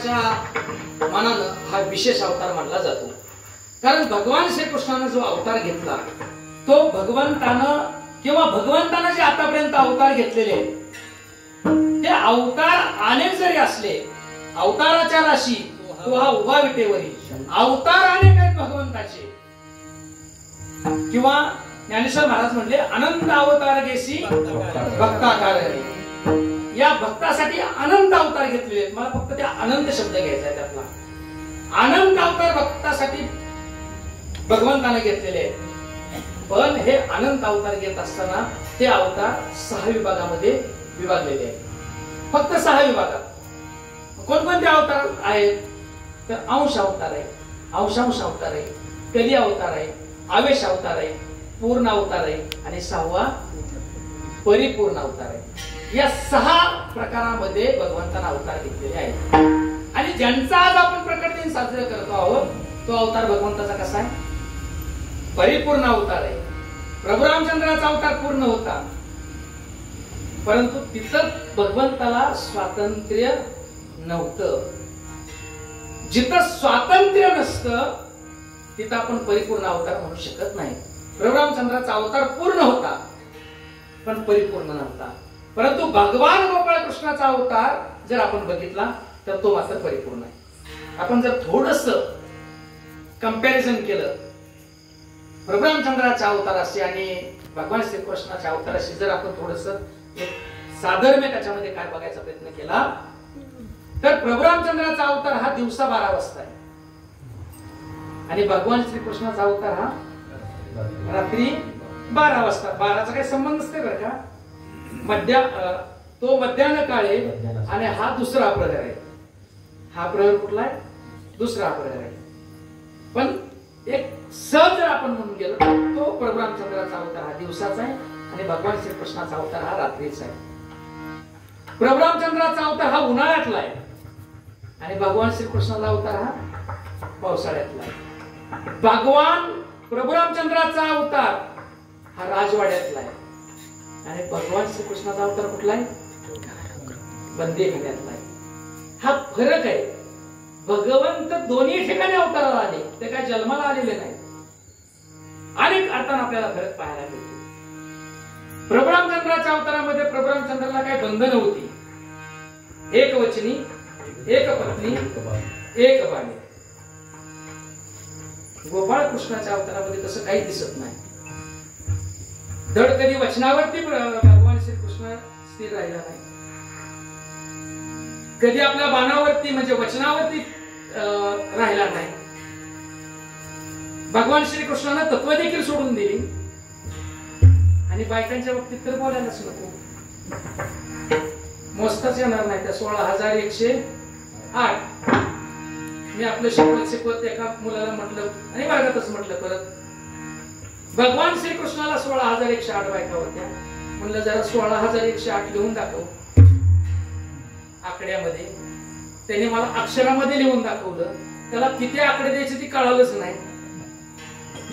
महाराष्ट्राच्या मानानं हा विशेष अवतार मानला जातो. कारण भगवान श्रीकृष्णानं जो अवतार घेतला तो भगवंतानं किंवा भगवंतानं जे आतापर्यंत अवतार घेतलेले ते अवतार अनेक जरी असले, अवताराच्या राशी तो हा उभा विटेवरी अवतार अनेक आहेत भगवंताचे. किंवा ज्ञानेश्वर महाराज म्हणले अनंत अवतार घेसी भक्ताकार. या भक्तासाठी अनंत अवतार घेतलेले आहेत. मला फक्त त्या अनंत शब्द घ्यायचा आहे त्यातला. अनंत अवतार भक्तासाठी भगवंताने घेतलेले आहेत. पण हे अनंत अवतार घेत असताना ते अवतार 6 विभागामध्ये विभागलेले आहेत. फक्त 6 विभागात. कोणकोणते अवतार आहेत तर अंश अवतार आहे, अंशांश अवतार आहे, कली अवतार आहे, आवेश अवतार आहे, पूर्ण अवतार आहे आणि 6वा परिपूर्ण अवतार आहे. या 6 प्रकारामध्ये भगवंताने अवतार घेतलेले आहेत. आणि ज्यांचा आज आपण प्रकट दिन साजरे करतो आहोत तो अवतार भगवंताचा कसा आहे? परिपूर्ण अवतार आहे. प्रभू रामचंद्राचा अवतार पूर्ण होता, परंतु तिथं भगवंताला स्वातंत्र्य नव्हतं. जिथं स्वातंत्र्य नसतं तिथं आपण परिपूर्ण अवतार म्हणू शकत नाही. प्रभू रामचंद्राचा अवतार पूर्ण होता पण परिपूर्ण नव्हता. परंतु भगवान गोपाळकृष्णाचा अवतार जर आपण बघितला तर तो मात्र परिपूर्ण आहे. आपण जर थोडस कंपॅरिझन केलं प्रभू रामचंद्राच्या अवताराशी आणि भगवान श्रीकृष्णाच्या अवताराशी जर आपण थोडस साधर्म्य त्याच्यामध्ये काय बघायचा प्रयत्न केला तर प्रभू रामचंद्राचा अवतार हा दिवसा 12 वाजता आहे आणि भगवान श्रीकृष्णाचा अवतार हा रात्री 12 वाजता. 12चा काही संबंध नसते बरं का. तो मध्यान्ह काळ आहे आणि हा दुसरा प्रहर आहे. हा प्रहर कुठला आहे? दुसरा प्रहर आहे. पण एक सहज जर आपण म्हणून गेलो तो प्रभू रामचंद्राचा अवतार हा दिवसाचा आहे आणि भगवान श्रीकृष्णाचा अवतार हा रात्रीचा आहे. प्रभू रामचंद्राचा अवतार हा उन्हाळ्यातला आहे आणि भगवान श्रीकृष्णाचा अवतार हा पावसाळ्यातला आहे. भगवान प्रभू रामचंद्राचा अवतार हा राजवाड्यातला आहे आणि भगवान श्रीकृष्णाचा अवतार कुठला आहे? बंदीखान्यातला आहे. हा फरक आहे. भगवंत दोन्ही ठिकाणी अवताराला आले, ते काय जन्माला आलेले नाही. अनेक अर्थाने आपल्याला फरक पाहायला मिळतो. प्रभू रामचंद्राच्या अवतारामध्ये प्रभू रामचंद्राला काही बंधन होती. एक वचनी, एक पत्नी, एक बाणी. गोपाळ कृष्णाच्या अवतारामध्ये तसं काही दिसत नाही. धड कधी वचनावरती भगवान श्रीकृष्ण स्थिर राहिला नाही, कधी आपल्या बाणावरती म्हणजे वचनावरती राहिला नाही. भगवान श्रीकृष्णानं तत्व देखील सोडून दिली आणि बायकांच्या बाबतीत तर बोलायलाच नको. मोजताच येणार नाही. त्या 16,108 मी आपलं शिकवत एका मुलाला म्हटलं आणि वर्गातच म्हटलं परत भगवान श्रीकृष्णाला 16,108 बायका होत्या. म्हणलं जरा 16,108 लिहून दाखव आकड्यामध्ये. त्याने मला अक्षरामध्ये लिहून दाखवलं. त्याला किती आकडे द्यायचे ती कळालंच नाही.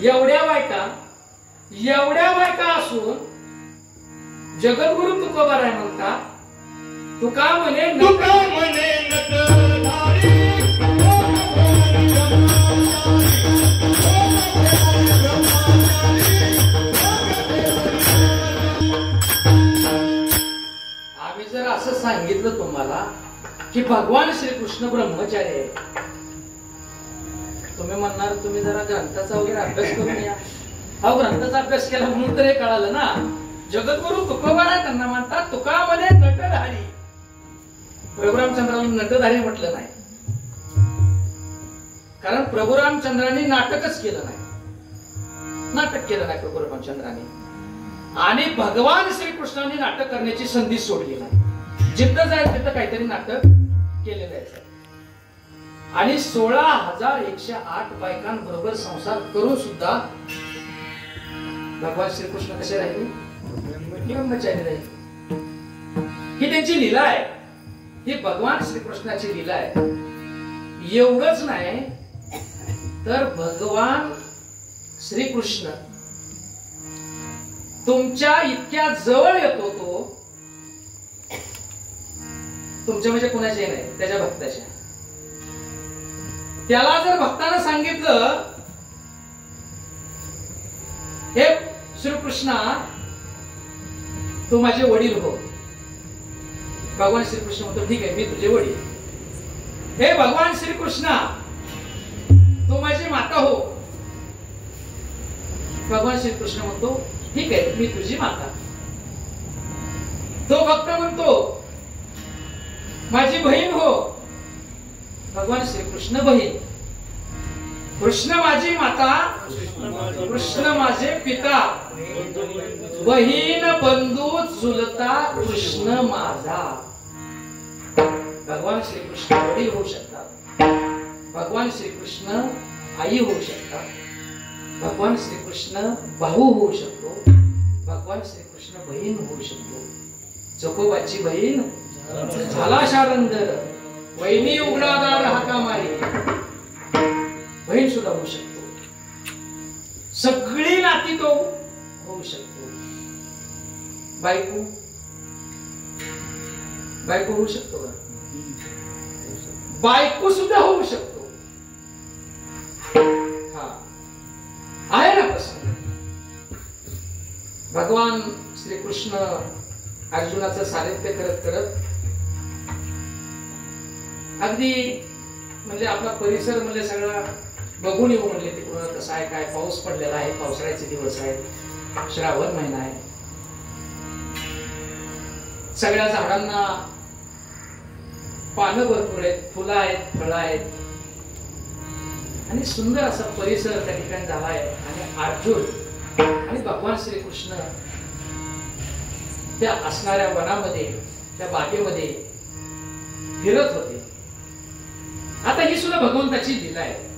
एवढ्या बायका असून जगद्गुरु तुकोबाराय म्हणता तुका म्हणे आम्ही जर असं सांगितलं तुम्हाला की भगवान श्रीकृष्ण ब्रह्मचारी आहे, तुम्ही म्हणणार तुम्ही जरा ग्रंथाचा वगैरे अभ्यास करून या. हा ग्रंथाचा अभ्यास केला म्हणून तर हे कळालं ना. जगद्गुरु तुकोबाराय त्यांना म्हणतात तुका म्हणे नटधारी. प्रभू रामचंद्राला नटधारी म्हटलं नाही कारण प्रभू रामचंद्रांनी नाटकच केलं नाही. नाटक केलं नाही प्रभू रामचंद्रांनी आणि भगवान श्रीकृष्णांनी नाटक करण्याची संधी सोडली नाही. जिथं जाईल तिथं काहीतरी नाटक केलेलं आहे. आणि 16,108 बायकांबरोबर संसार करून सुद्धा भगवान श्रीकृष्ण कसे राहिले? ब्रह्मचारी राहिले. ही त्यांची लीला आहे. ही भगवान श्रीकृष्णाची लीला आहे. एवढंच नाही तर भगवान श्रीकृष्ण तुमच्या इतक्या जवळ येतो. तो तुमच्या म्हणजे कुणाचे नाही, त्याच्या भक्ताच्या. त्याला जर भक्तानं सांगितलं, हे श्रीकृष्णा तू माझे वडील हो, भगवान श्रीकृष्ण म्हणतो ठीक आहे मी तुझे वडील. हे भगवान श्रीकृष्णा तू माझी माता हो, भगवान श्रीकृष्ण म्हणतो ठीक आहे मी तुझी माता. तो भक्त म्हणतो माझी बहीण हो, भगवान श्रीकृष्ण बहीण. कृष्ण माझी माता, कृष्ण माझे पिता, बहीण बंधू चुलता कृष्ण माझा. भगवान श्रीकृष्ण वडील होऊ शकतात, भगवान श्रीकृष्ण आई होऊ शकतात, भगवान श्रीकृष्ण भाऊ होऊ शकतो, भगवान श्रीकृष्ण बहीण होऊ शकतो. चकोबाची बहीण झाला शारंदर, वहिनी उघडादार हाका मारी, बहीण सुद्धा होऊ शकतो. सगळी नाती तो होऊ शकतो. बायको बायको होऊ शकतो का? बायको सुद्धा होऊ शकतो. हा आहे ना प्रसंग. भगवान श्रीकृष्ण अर्जुनाचं सानिध्य करत करत अगदी म्हणजे आपला परिसर म्हणजे सगळा बघून येऊ म्हणले, तिकडून कसं आहे काय. पाऊस पडलेला आहे, पावसाळ्याचे दिवस आहेत, श्रावण महिना आहे. सगळ्या झाडांना पानं भरपूर आहेत, फुलं आहेत, फळं आहेत आणि सुंदर असा परिसर त्या ठिकाणी झाला आहे. आणि अर्जुन आणि भगवान श्रीकृष्ण त्या असणाऱ्या वनामध्ये, त्या बागेमध्ये फिरत होते. आता ही सुद्धा भगवंताची लीला आहे.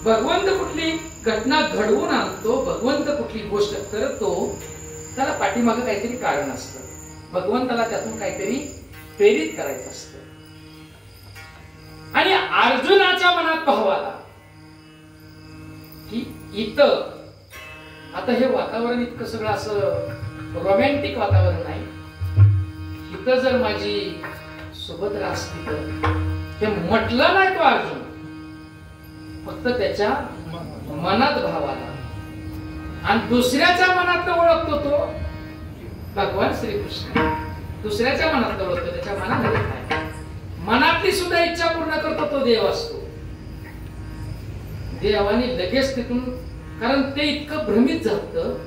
भगवंत कुठली घटना घडवून आणतो, भगवंत कुठली गोष्ट करतो, त्याला पाठीमागे काहीतरी कारण असतं. भगवंताला त्यातून काहीतरी प्रेरित करायचं असतं. आणि अर्जुनाच्या मनात भाव आला की इथं आता हे वातावरण इतकं सगळं असं रोमॅन्टिक वातावरण आहे, इथं जर माझी सुभद्रा असती तर. हे म्हटलं नाही तो अर्जुन, फक्त त्याच्या मनात भाव आला. आणि दुसऱ्याच्या मनात ओळखतो तो भगवान श्रीकृष्ण. दुसऱ्याच्या मनात ओळखतो, त्याच्या मनामध्ये काय, मनातली सुद्धा इच्छा पूर्ण करतो तो देव असतो. देवाने लगेच तिथून, कारण ते इतकं भ्रमित झालं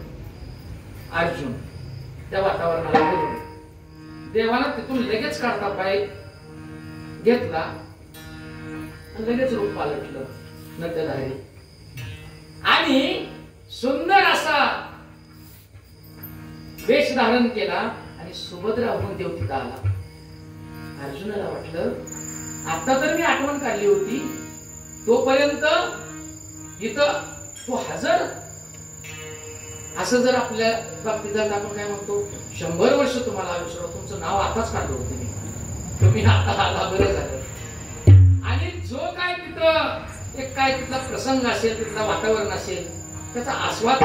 अर्जुन त्या वातावरणाला बघून, देवानं तिथून लगेच काढता पाय घेतला, लगेच रूप पालटलं नटधारी आणि सुंदर असा वेश धारण केला आणि सुभद्रा होऊन देव तिथं आला. अर्जुनाला वाटलं आता तर मी आठवण काढली होती, तोपर्यंत इथं तो हजर. असं जर आपल्या बाबतीत आपण काय म्हणतो, 100 वर्ष तुम्हाला आयुष्य, तुमचं नाव आताच काढलं होतं मी, तुम्ही आता आला बरं झालं. आणि जो काय तिथं एक काय तिथला प्रसंग असेल, तिथला वातावरण असेल, त्याचा आस्वाद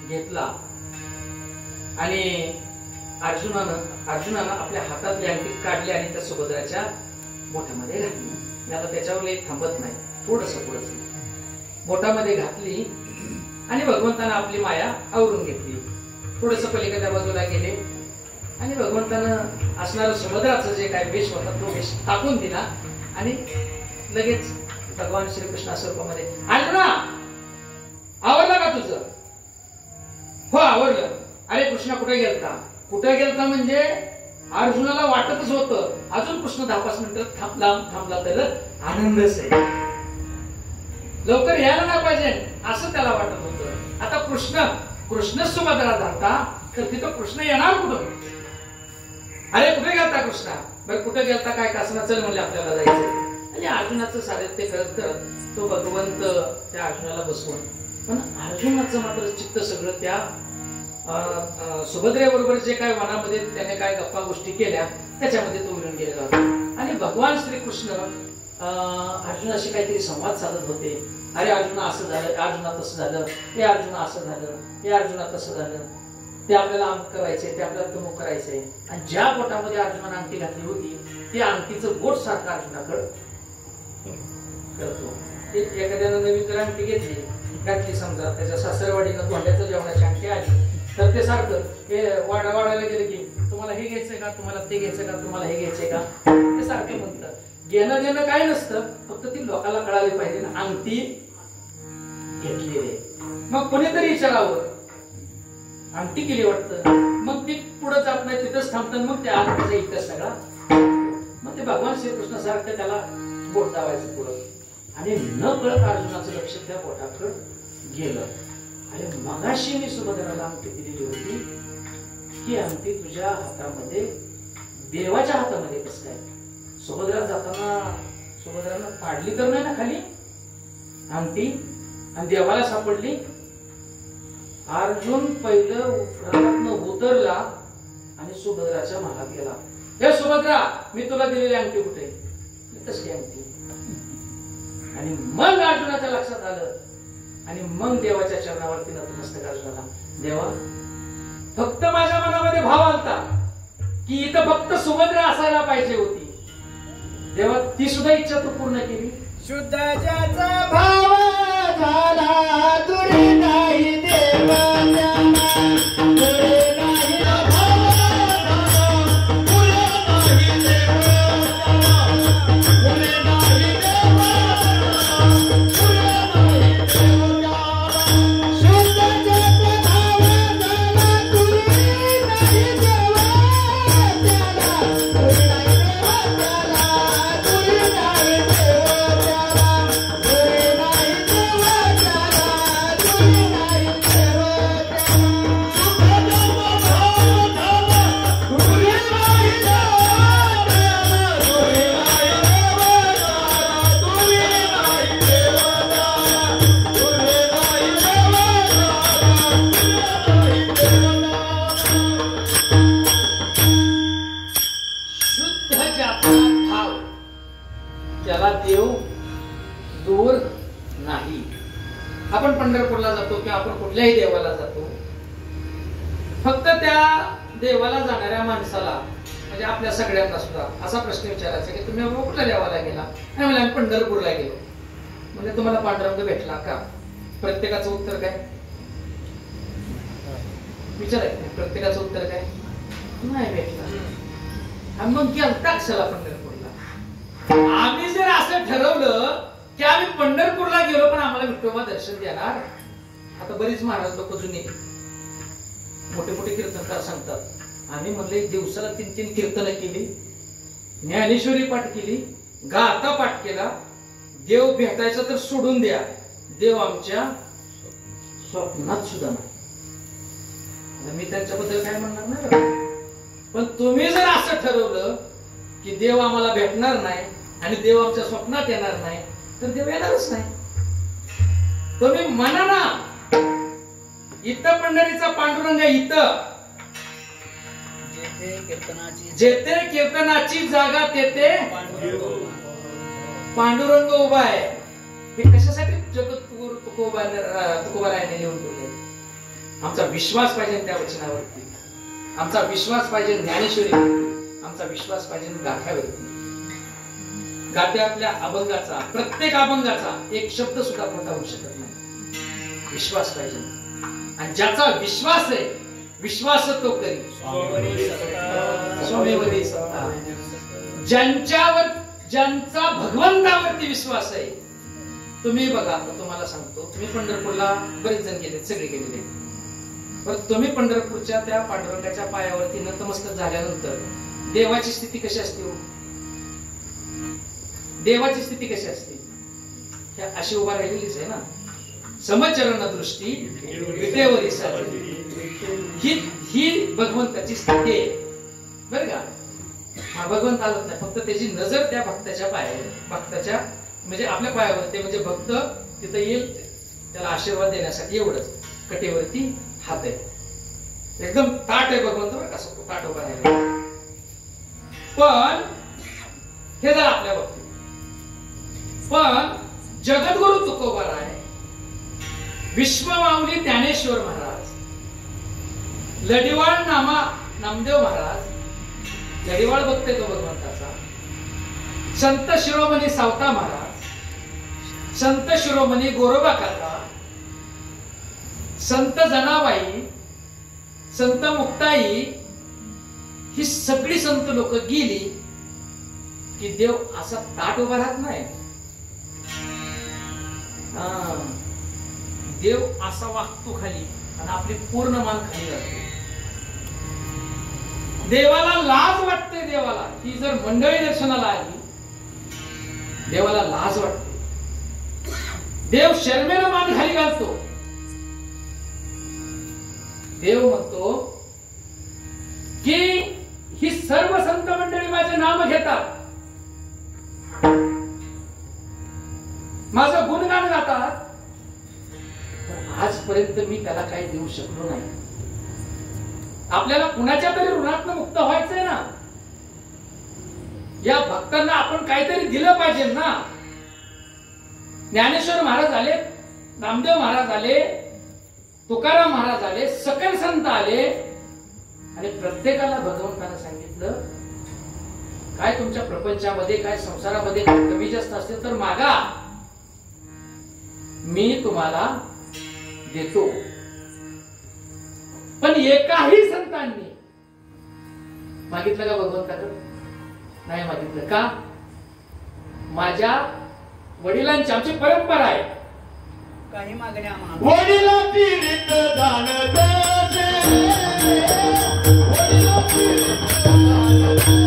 घेतला. आणि अर्जुनानं आपल्या हातातली अंगठी काढली आणि त्या सुभद्राच्या बोटामध्ये घातली. आता त्याच्यावर एक थांबत नाही, थोडस पुढच बोटामध्ये घातली आणि भगवंतानं आपली माया आवरून घेतली. थोडस पलीकडच्या बाजूला गेले आणि भगवंतानं असणारं सुभद्राचं जे काय वेश होता तो वेश टाकून दिला आणि लगेच भगवान श्रीकृष्ण स्वरूपामध्ये, अर्जुना आवरलं का तुझं? हो आवरलं. अरे कृष्णा कुठे गेलता? कुठे गेलता म्हणजे अर्जुनाला वाटतच होतं अजून कृष्ण 10-5 मिनिटं थांबला तर आनंदच आहे, लवकर यायला नाही पाहिजे असं त्याला वाटत होतं. आता कृष्ण सुभद्रा झालता तर तिथं कृष्ण येणार कुठून? अरे कुठे गेलता कृष्णा? बरं कुठे गेलता काय कासना, चल म्हणले आपल्याला जायचं. आणि अर्जुनाचं साधे करत करत तो भगवंत त्या अर्जुनाला बसवून, पण अर्जुनाचं मात्र चित्त सगळं त्या सुभद्रेबरोबर जे काय वनामध्ये त्याने काय गप्पा गोष्टी केल्या त्याच्यामध्ये तो विरून गेलेला होता. आणि भगवान श्रीकृष्ण अर्जुनाशी काहीतरी संवाद साधत होते. अरे अर्जुना असं झालं, अर्जुना तसं झालं, हे अर्जुना असं झालं, हे अर्जुना तसं झालं, ते आपल्याला अमुक करायचंय, ते आपल्याला तमुक करायचंय. आणि ज्या बोटामध्ये अर्जुनाने अंगठी घातली होती त्या अंगठीचं बोट सारखं अर्जुनाकडे करतो. एखाद्यानं नवीन जर अंगठी घेतली घातली, समजा त्याच्या सासरवाडीनं धोंड्याचं जेवणाची अंगठी आली, तर ते सारखं हे वाढायला गेलं की तुम्हाला हे घ्यायचंय का, तुम्हाला ते घ्यायचं का, तुम्हाला हे घ्यायचंय का, ते सारखे म्हणतात. घेणं देणं काय नसतं, फक्त ती लोकांना कळाली पाहिजे ना अंगठी घेतली रे. मग कोणीतरी विचारावं अंगठी केली वाटतं, मग ती पुढे जात नाही, तिथंच थांबतात. मग त्या अंगठीचा इतिहास सगळा, मग ते भगवान श्रीकृष्ण सारखं त्याला बोट दावायचं पुढं, आणि न कळत अर्जुनाचं लक्ष त्या बोटाकडे गेलं. आणि मगाशी मी सुभद्राला अंगठी दिलेली होती, ही अंगठी तुझ्या हातामध्ये, देवाच्या हातामध्ये कसं काय? सुभद्रा जाताना सुभद्रानं पाडली तर नाही ना खाली अंगठी, आणि देवाला सापडली. अर्जुन पहिलं रथातनं उतरला आणि सुभद्राच्या महालात गेला. हे सुभद्रा, मी तुला दिलेली अंगठी कुठे? तसली अंगठी. आणि मग अर्जुनाच्या लक्षात आलं, आणि मग देवाच्या चरणावरती नतमस्तक अर्जुनाला, देवा फक्त माझ्या मनामध्ये भाव आलता की इथं फक्त सुभद्रा असायला पाहिजे होती. देवा ती सुद्धा इच्छा तू पूर्ण केली. शुद्ध ज्याचा भाव झाला दुरी नाही देवाच्या, दुरी नाही भाव झाला, दुरी नाही देवाच्या, दुरी नाही देवाच्या, दुरी नाही देवाच्या. शुद्ध ज्याचा भाव झाला दुरी नाही देवाच्या, दुरी नाही देवाच्या, दुरी नाही त्याला देव दूर नाही. आपण पंढरपूरला जातो किंवा आपण कुठल्याही देवाला जातो, फक्त त्या देवाला जाणाऱ्या माणसाला, म्हणजे आपल्या सगळ्यांना सुद्धा असा प्रश्न विचारायचा की तुम्ही कुठल्या देवाला गेला? नाही म्हणजे आम्ही पंढरपूरला गेलो. म्हणजे तुम्हाला पांडुरंग भेटला का? प्रत्येकाचं उत्तर काय विचारायचं? प्रत्येकाचं उत्तर काय? नाही भेटला. मग गेलता कशाला पंढरपूरला? आम्ही जर असं ठरवलं की आम्ही पंढरपूरला गेलो पण आम्हाला विठोबा दर्शन देणार. आता बरीच महाराज लोक जुने मोठे मोठे कीर्तनकार सांगतात, आम्ही म्हणले दिवसाला 3-3 कीर्तन केली, ज्ञानेश्वरी पाठ केली, गाथा पाठ केला, देव भेटायचा तर सोडून द्या, देव आमच्या स्वप्नात सुद्धा नाही. मी त्यांच्याबद्दल काय म्हणणार नाही, पण तुम्ही जर असं ठरवलं की देव आम्हाला भेटणार नाही आणि देव आमच्या स्वप्नात येणार नाही, तर देव येणारच नाही. तुम्ही म्हणा ना, इथं पंढरीचा पांडुरंग, इथं जेथे कीर्तनाची जागा तेथे पांडुरंग उभा आहे. हे कशासाठी जगद्गुरु तुकोबारायाने लिहून ठेवले? आमचा विश्वास पाहिजे त्या वचनावरती, आमचा विश्वास पाहिजे ज्ञानेश्वरीवरती, आमचा विश्वास पाहिजे गाथ्यावरती. गाथ्यातल्या अभंगाचा, प्रत्येक अभंगाचा एक शब्द सुद्धा खोटा होऊ शकत नाही. विश्वास पाहिजे, आणि ज्याचा विश्वास आहे, विश्वास तो करी स्वामीवरी सत्ता. ज्यांच्यावर, ज्यांचा भगवंतावरती विश्वास आहे, तुम्ही बघा, तुम्हाला सांगतो, तुम्ही पंढरपूरला बरेच जण गेले, सगळे गेलेले, पण तुम्ही पंढरपूरच्या त्या पांडुरंगाच्या पायावरती नतमस्तक झाल्यानंतर देवाची स्थिती कशी असते? देवाची स्थिती कशी असते? अशी उभा राहिलेलीच आहे ना. समचरण दृष्टी विटेवरी साधी, ही भगवंताची स्थिती आहे बरं का. हा भगवंत आलत नाही, फक्त त्याची नजर त्या भक्ताच्या पायावर, भक्ताच्या म्हणजे आपल्या पायावर, ते म्हणजे भक्त तिथं येईल त्याला आशीर्वाद देण्यासाठी, एवढंच. कटेवरती हात आहे, एकदम ताट आहे भगवंत बरं का, ताट उभा राहिला. पण हे जर आपल्या बाबतीत, पण जगद्गुरु तुकोबाराय, विश्वमाऊली ज्ञानेश्वर महाराज, लडिवाळ नामदेव महाराज, लडिवाळ भक्त तो भगवंताचा, संत शिरोमणी सावता महाराज, संत शिरोमणी गोरोबा काका, संत जनाबाई, संत मुक्ताई, ही सगळी संत लोक गेली की देव असा ताट उभा राहत नाही. देव असा वागतो खाली आणि आपली पूर्ण मान खाली जाते. देवाला लाज वाटते. देवाला ही जर मंडळी दर्शनाला आली, देवाला लाज वाटते. देव शर्मेला मान खाली घालतो. देव म्हणतो की ही सर्व संत मंडळी माझे नाम घेतात, माझं गुणगान गातात, आजपर्यंत मी त्याला काही देऊ शकलो नाही. आपल्याला कुणाच्या तरी ऋणातनं मुक्त व्हायचंय ना. या भक्तांना आपण काहीतरी दिलं पाहिजे ना. ज्ञानेश्वर महाराज आले, नामदेव महाराज आले, तुकाराम महाराज आले, सकल संत आले आणि प्रत्येकाला भगवंतानं सांगितलं काय तुमच्या प्रपंचामध्ये काय संसारामध्ये कमी जास्त असतील तर मागा, मी तुम्हाला देतो. पण एकाही संतांनी मागितलं का भगवंताकडे? नाही मागितलं. का? माझ्या वडिलांची, आमची परंपरा आहे, काही मागण्या वडिलांची रीत दान दे, वडिलांची रीत दान दे,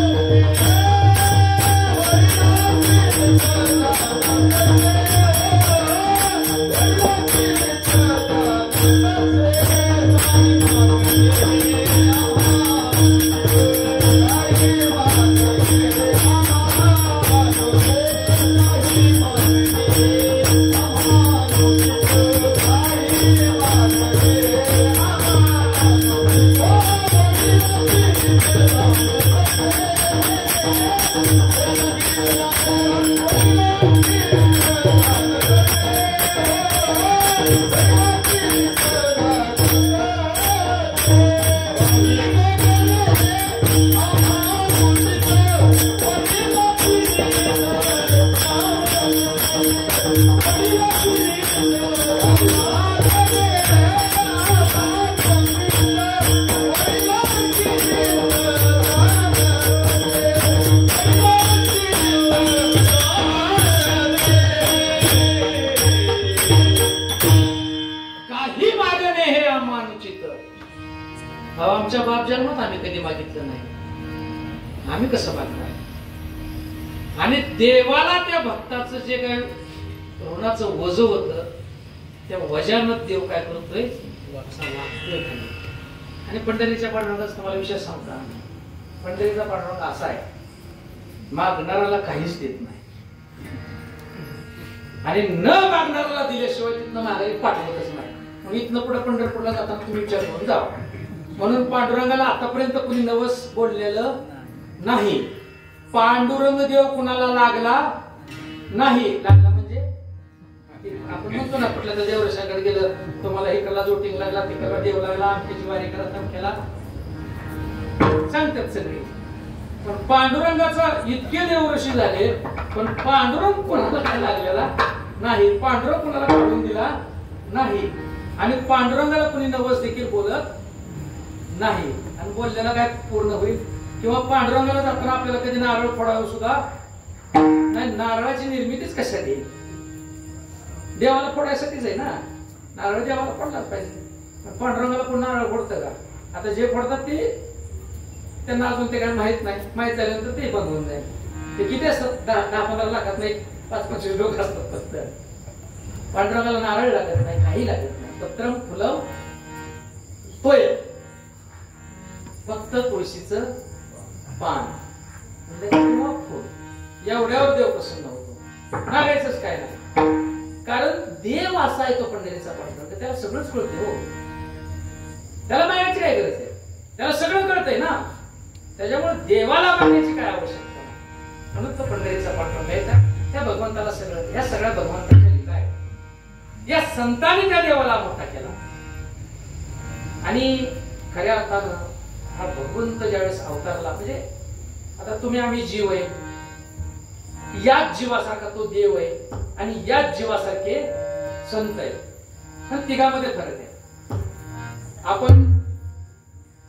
आमच्या बाप जन्मात आम्ही कधी मागितलं नाही. आम्ही कसं मागणार? आणि देवाला त्या भक्ताचं जे काय ऋणाचं वज होतं त्या वजानं देव काय करतोय? आणि पंढरीच्या पांडुरंगाचा तुम्हाला विषय सांगता, पंढरीचा पांडुरंग असा आहे, मागणाऱ्याला काहीच देत नाही आणि न मागणाऱ्याला दिल्याशिवाय तिथनं माघारी पाठवतच नाही. मग इथनं पुढे पंढरपूरला जाताना तुम्ही विचार करून जावा. म्हणून पांडुरंगाला आतापर्यंत कुणी नवस बोललेलं नाही. पांडुरंग देव कुणाला लागला नाही. लागला म्हणजे आपण म्हणतो ना, कुठल्या तर देवरशाकडे गेलं, तुम्हाला इकडला जोटिंग लागला, तिकडला देव लागला, आमची वारी करा, तमक्याला सांगतात सगळे. पण पांडुरंगाचा इतके देवऋषी झाले, पण पांडुरंग कोणाला काय लागलेला नाही. पांडुरंग कोणाला काढून दिला नाही आणि पांडुरंगाला कुणी नवस देखील बोलत नाही. आणि बोललेला काय पूर्ण होईल? किंवा पांडुरंगाला जाताना आपल्याला कधी नारळ फोडावं सुद्धा नाही. नारळाची निर्मितीच कशासाठी? देवाला फोडायसाठीच आहे ना. नारळ देवाला फोडलाच पाहिजे. पांडुरंगाला कोण नारळ फोडतं का? आता जे फोडतात ते त्यांना अजून ते काय माहित नाही. माहित झाल्यानंतर ते बंद होऊन जाईल. ते किती असतात? 10-15 लाखात नाही, 5-25 लोक असतात फक्त. पांडुरंगाला नारळ लागत नाही, काही लागत नाही. पत्रम फुलम तोय, फक्त तुळशीचं पान किंवा फुल एवढ्यावर देव प्रसन्न होतो. नागायचंच काय नाही. कारण देव असा आहे तो पंढरीचा पांडुरंग, त्याला सगळंच कळते हो. त्याला मागायची काय गरज आहे? त्याला सगळं कळतंय ना. त्याच्यामुळे देवाला मागण्याची काय आवश्यकता नाही. म्हणून तो पंढरीचा पांडुरंग आहे. त्या भगवंताला सगळं, या सगळ्या भगवंताच्या लीला आहे. या संतांनी त्या देवाला मोठा केला. आणि खऱ्या अर्थानं हा भगवंत ज्यावेळेस अवतारला, म्हणजे आता तुम्ही आम्ही जीव आहे, याच जीवासारखा तो देव आहे. आणि याच जीवासारखे संत आहेत. पण तिघामध्ये फरक आहे. आपण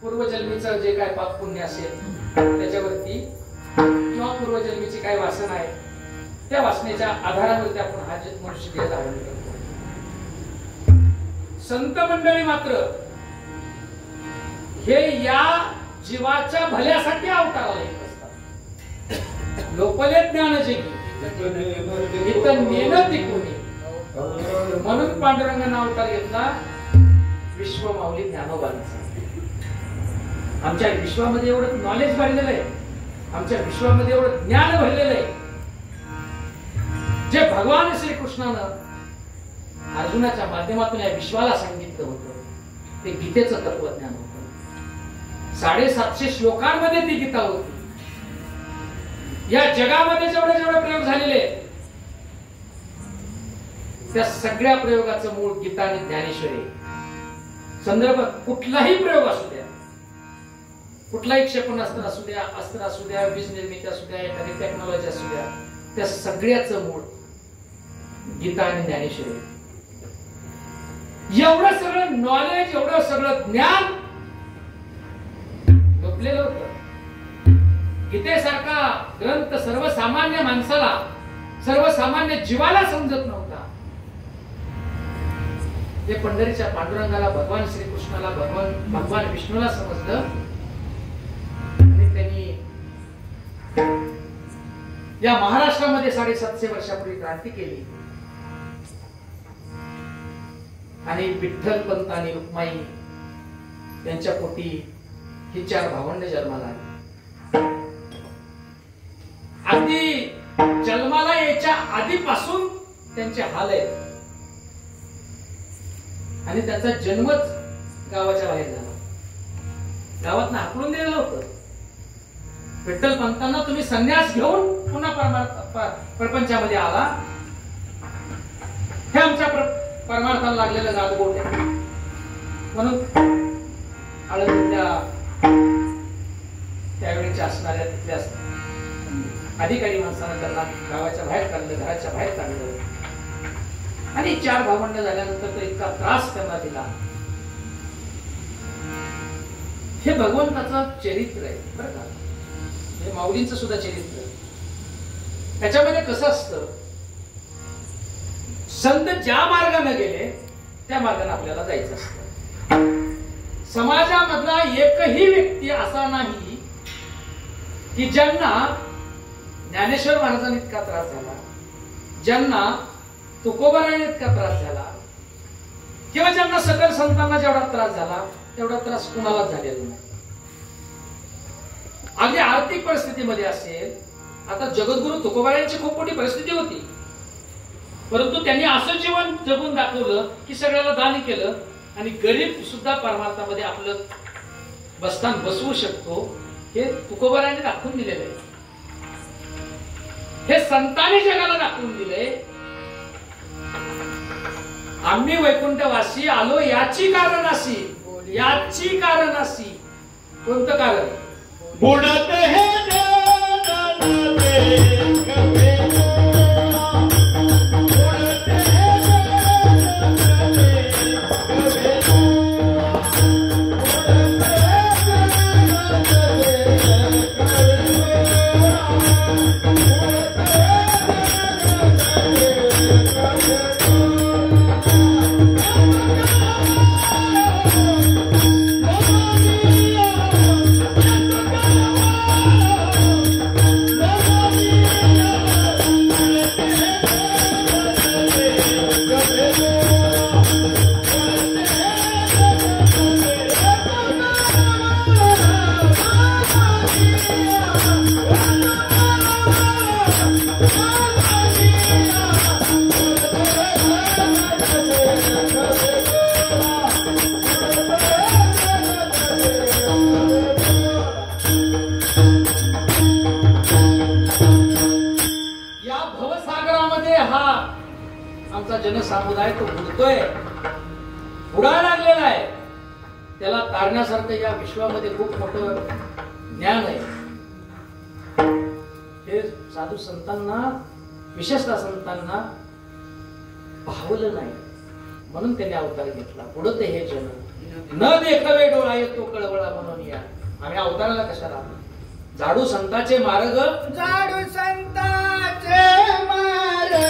पूर्वजन्मीचं जे काय पाप पुण्य असेल त्याच्यावरती किंवा पूर्वजन्मीची काय वासना आहे त्या वासनेच्या आधारावरती आपण हा मनुष्य देह धारण करतो. संत मंडळी मात्र हे या जीवाच्या भल्यासाठी अवताराला येत असतात. लोपले ज्ञान जगी इथं नेणं तिकोणी, म्हणून पांडुरंगानं अवतार घेतला विश्वमाऊली ज्ञानोबांचा. आमच्या विश्वामध्ये एवढं नॉलेज भरलेलं आहे, आमच्या विश्वामध्ये एवढं ज्ञान भरलेलं आहे, जे भगवान श्रीकृष्णानं अर्जुनाच्या माध्यमातून या विश्वाला सांगितलं होतं ते गीतेचं तत्वज्ञान होतं. 750 श्लोकांमध्ये ती गीता होती. या जगामध्ये जेवढे प्रयोग झालेले त्या सगळ्या प्रयोगाचं मूळ गीता आणि ज्ञानेश्वरी. संदर्भ कुठलाही प्रयोग असू द्या, कुठलाही क्षेपणास्त्र असू द्या, अस्त्र असू द्या, वीज निर्मिती असू द्या, एखादी टेक्नॉलॉजी असू द्या, त्या सगळ्याचं मूळ गीता आणि ज्ञानेश्वरी. एवढं सगळं नॉलेज, एवढं सगळं ज्ञान लपलेलं होतं. गीतेसारखा ग्रंथ सर्वसामान्य माणसाला, सर्वसामान्य जीवाला समजत नव्हता. ते पंढरीच्या पांडुरंगाला, भगवान श्रीकृष्णाला, भगवान विष्णूला समजलं आणि त्यांनी या महाराष्ट्रामध्ये 750 वर्षापूर्वी क्रांती केली आणि विठ्ठल पंत आणि रुक्माई यांच्या पोटी ही 4 भावंड जन्माला आली. अगदी जन्माला यायच्या आधीपासून त्यांचे हाल आहेत आणि त्याचा जन्मच गावाच्या बाहेर झाला. गावात हाकलून दिलेलं होतं. विठ्ठल पंतांना तुम्ही संन्यास घेऊन पुन्हा प्रपंचामध्ये आला, हे आमच्या परमार्थाला लागलेलं गालबोट आहे. म्हणून त्यावेळेच्या असणाऱ्या तिथल्या अधिकारी माणसानं त्यांना गावाच्या बाहेर काढलं, घराच्या बाहेर काढलं आणि 4 भावंड झाल्यानंतर तो इतका त्रास त्यांना दिला. हे भगवंताचं चरित्र आहे बरं का, हे माऊलींचं सुद्धा चरित्र. त्याच्यामध्ये कसं असतं, संत ज्या मार्गाने गेले त्या मार्गाने आपल्याला जायचं असतं. समाजामधला एकही व्यक्ती असा नाही की ज्यांना ज्ञानेश्वर महाराजांनी इतका त्रास झाला, ज्यांना तुकोबारांनी इतका त्रास झाला, किंवा ज्यांना सकल संतांना जेवढा त्रास झाला तेवढा त्रास कुणालाच झालेला नाही. अगदी आर्थिक परिस्थितीमध्ये असेल, आता जगद्गुरु तुकोबारांची खूप मोठी परिस्थिती होती, परंतु त्यांनी असं जीवन जगून दाखवलं की सगळ्याला दान केलं आणि गरीब सुद्धा परमार्थामध्ये आपलं बस्तान बसवू शकतो, हे तुकोबारांनी दाखवून दिलेलं आहे. हे संतांनी जगाला दाखवून दिले. आम्ही वैकुंठवासी आलो याची कारणासी, याची कारणासी. कोणतं कारण? बुडत हे जनसमुदाय तो बुडतोय, बुडायला लागलेला आहे. त्याला तारण्यासारखं या विश्वामध्ये खूप मोठं ज्ञान आहे. हे साधू संतांना, विशेषतः संतांना भावलं नाही म्हणून त्याने अवतार घेतला. पुढं ते हे जन न देखावे डोळा येतो कळवळा म्हणून या. आम्ही अवताराला कशाला? झाडू संतांचे मार्ग, झाडू संतांचे मार्ग,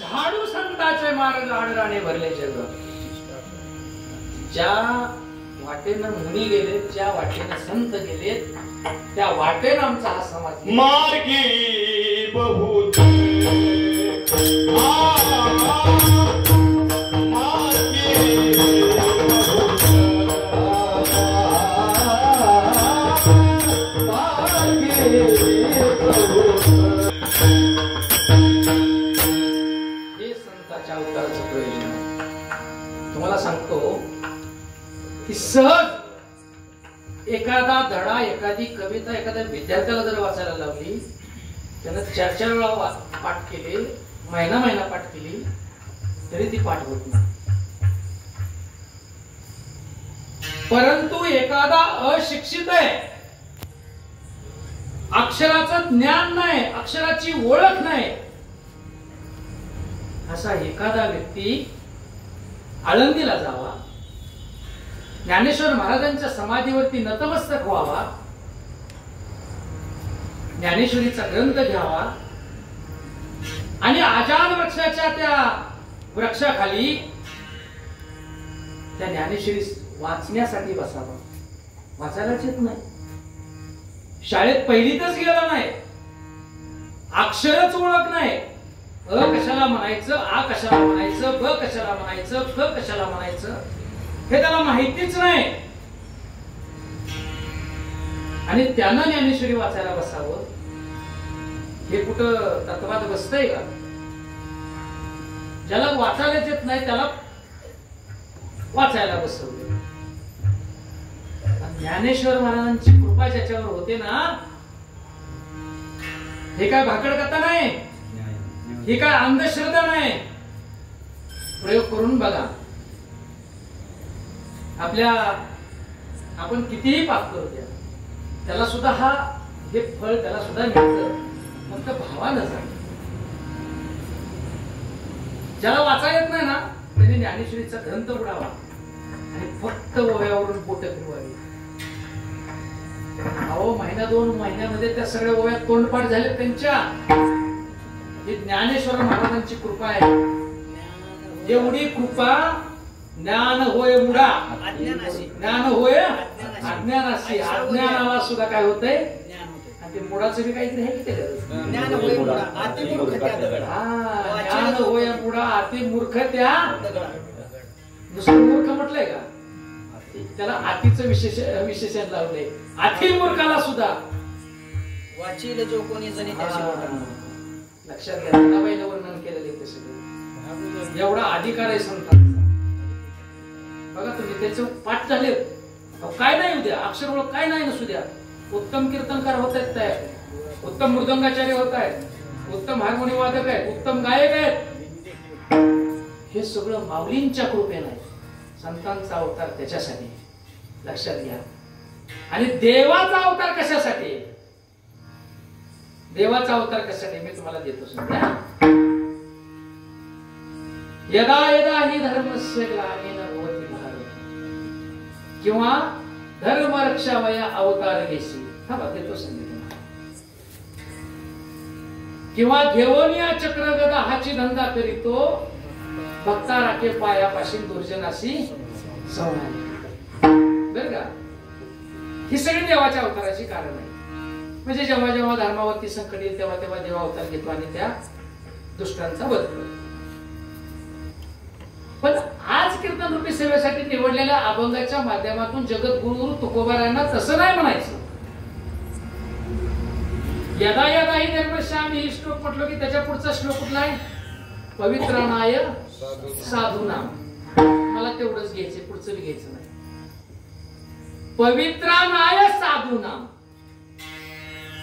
झाडू संतांचे मार्ग आडराने भरले जग. ज्या वाटेनं मुनी गेले, ज्या वाटेनं संत गेलेत, त्या वाटेनं आमचा हा समाज गेला. मार्गी बहुत हे संतांच्या अवताराचं प्रयोजन आहे. तुम्हाला सांगतो की सहज एखादा धडा, एखादी कविता एखाद्या विद्यार्थ्याला जर वाचायला लावली, त्यानं 4-4 वेळा पाठ केले, महिना पाठ केली, तरी ती पाठ होत नाही. परंतु एखादा अशिक्षित आहे, अक्षराचं ज्ञान नाही, अक्षराची ओळख नाही, असा एखादा व्यक्ती आळंदीला जावा, ज्ञानेश्वर महाराजांच्या समाधीवरती नतमस्तक व्हावा, ज्ञानेश्वरीचा ग्रंथ घ्यावा आणि आजान वृक्षाच्या त्या वृक्षाखाली त्या ज्ञानेश्वरी वाचण्यासाठी बसावा. वाचायलाच येत नाही, शाळेत पहिलीतच गेला नाही, अक्षरच ओळख नाही, अ कशाला म्हणायचं, आ कशाला म्हणायचं, ब कशाला म्हणायचं, क कशाला म्हणायचं, हे त्याला माहितीच नाही. आणि त्यानं ज्ञानेश्वरी वाचायला बसावं, हे कुठं तत्वात बसतंय का? ज्याला वाचायलाच येत नाही त्याला वाचायला बसवलं. ज्ञानेश्वर महाराजांची कृपा ज्याच्यावर होते ना, हे काय भाकड कथा नाही, ही काय अंधश्रद्धा नाही. प्रयोग करून बघा. आपण कितीही पाप करू द्या, त्याला सुद्धा हे फळ त्याला सुद्धा मिळतं, फक्त भावानं जा. ज्याला वाचा येत नाही ना, त्याने ज्ञानेश्वरीचा ग्रंथ उडावा आणि फक्त ओव्यावरून बोट फिरवावी. अहो, 1-2 महिन्यामध्ये त्या सगळ्या ओव्या तोंडपाठ झाले त्यांच्या. ही ज्ञानेश्वर महाराजांची कृपा आहे. एवढी कृपा. ज्ञान होय मुडा, ज्ञान होय अज्ञानाशी. अज्ञानाला सुद्धा काय होतंय, आणि ते मुडाचं बी काहीतरी आहे की ते ज्ञान होय मुडा, अति मूर्ख त्या दगडा. ज्ञान होय मुडा, अति मूर्ख त्या. दुसरं मूर्ख म्हटलंय का? त्याला अतिचं विशेषण लावलंय. अति मूर्खाला सुद्धा वाचील जो कोणी जणी त्याशी बोटा. लक्षात घ्या. जनाबाईला वर्णन केलेलं ते सगळं. एवढा अधिकार आहे संतांचा. बघा तुम्ही, त्याचं पाठ झाले, काय नाही उद्या, अक्षर ओळख काय नाही नसू द्या, उत्तम कीर्तनकार होत आहेत तयार, उत्तम मृदंगाचार्य होत आहेत, उत्तम हार्मोनियम वादक आहेत, उत्तम गायक आहेत. हे सगळं माऊलींच्या कृपेने आहे. संतांचा अवतार त्याच्यासाठी. लक्षात घ्या. आणि देवाचा अवतार कशासाठी? देवाचा अवतार कशासाठी मी तुम्हाला देतो समजा. यदा यदा हि धर्मस्य ग्लानिन भवति भारत किंवा धर्म रक्षावया अवतार घेशी. हा देतो संदेश. किंवा घेऊन या चक्र गदा हाची धंदा करीतो, भक्ता राखे पायापाशी दुर्जनाशी बर का? ही सगळी देवाच्या अवताराची कारण आहे. म्हणजे जेव्हा जेव्हा धर्मावरती संकट येईल तेव्हा तेव्हा देव अवतार घेतो आणि त्या दुष्टांचा वध करतो. पण आज कीर्तन रूपी सेवेसाठी निवडलेल्या अभंगाच्या माध्यमातून जगद्गुरु तुकोबारायांना तसं नाही म्हणायचं. यदा यदा ही निर्मश्यामी ही श्लोक म्हटलो की त्याच्या पुढचा श्लोक कुठला आहे? पवित्राणाय साधूनाम. मला तेवढंच घ्यायचे, पुढचं बी घ्यायचं नाही. पवित्राणाय साधूनाम.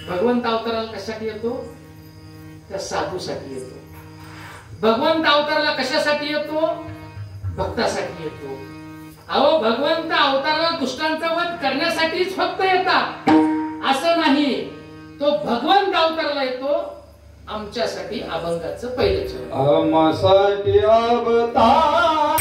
भगवंत अवताराला कशासाठी येतो? त्या साधूसाठी येतो. भगवंत अवताराला कशासाठी येतो? भक्तासाठी येतो. अहो भगवंत अवताराला दुष्टांचा वध करण्यासाठीच फक्त येतात असं नाही. तो भगवंत अवताराला येतो आमच्यासाठी अभंगाचं पहिलं चरण. आम्हासाठी अवतार